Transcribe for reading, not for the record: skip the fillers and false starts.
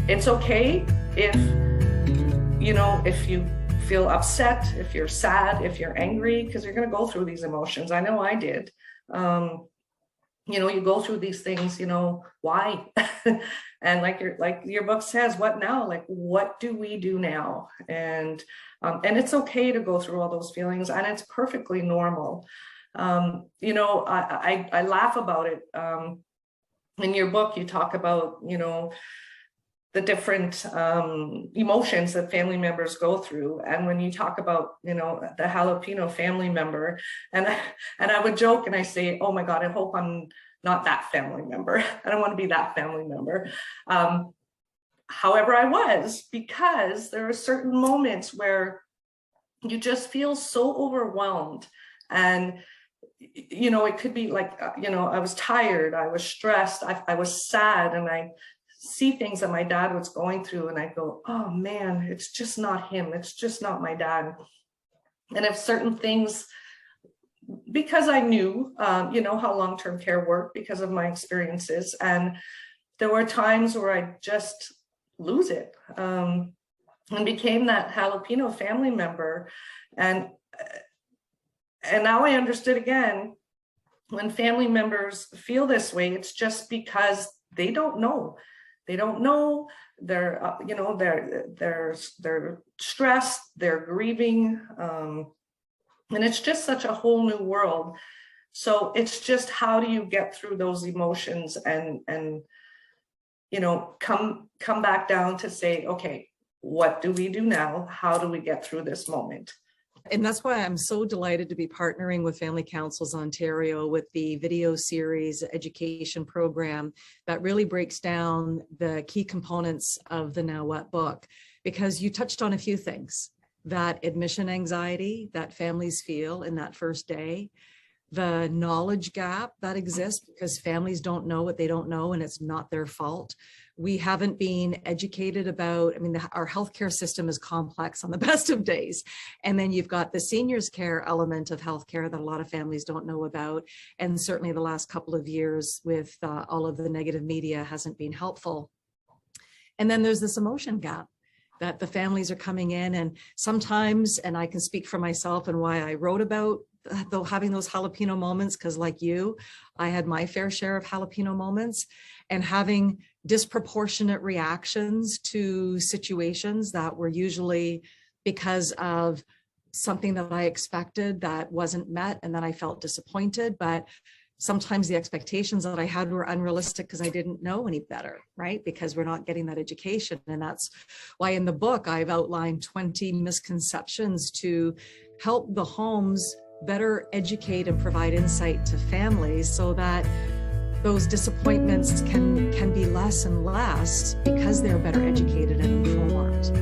it's okay if, if you feel upset, if you're sad, if you're angry, because you're going to go through these emotions. I know I did. You go through these things, why? And like your book says, what now? Like, what do we do now? And it's okay to go through all those feelings, and it's perfectly normal. I laugh about it. In your book, you talk about, the different emotions that family members go through. And when you talk about, the jalapeno family member, and I would joke and I say, oh my God, I hope I'm not that family member. I don't want to be that family member. However, I was, because there are certain moments where you just feel so overwhelmed. And, it could be like, I was tired, I was stressed, I was sad, and I see things that my dad was going through, and I go, oh man, it's just not him. It's just not my dad. And if certain things, because I knew, how long-term care worked because of my experiences, and there were times where I just lose it, and became that jalapeno family member. And now I understood again, when family members feel this way, it's just because they don't know. They don't know. They're, they're stressed. They're grieving, and it's just such a whole new world. So it's just, how do you get through those emotions and come back down to say, okay, what do we do now? How do we get through this moment? And that's why I'm so delighted to be partnering with Family Councils Ontario with the video series education program that really breaks down the key components of the Now What book, because you touched on a few things: that admission anxiety that families feel in that first day, the knowledge gap that exists because families don't know what they don't know, and it's not their fault. We haven't been educated about, our healthcare system is complex on the best of days. And then you've got the seniors care element of healthcare that a lot of families don't know about. And certainly the last couple of years with all of the negative media hasn't been helpful. And then there's this emotion gap that the families are coming in, and sometimes, and I can speak for myself and why I wrote about though having those jalapeno moments, because like you, I had my fair share of jalapeno moments, and having disproportionate reactions to situations that were usually because of something that I expected that wasn't met, and then I felt disappointed. But sometimes the expectations that I had were unrealistic because I didn't know any better, right? Because we're not getting that education. And that's why in the book, I've outlined 20 misconceptions to help the homes better educate and provide insight to families so that those disappointments can be less and less because they're better educated and informed.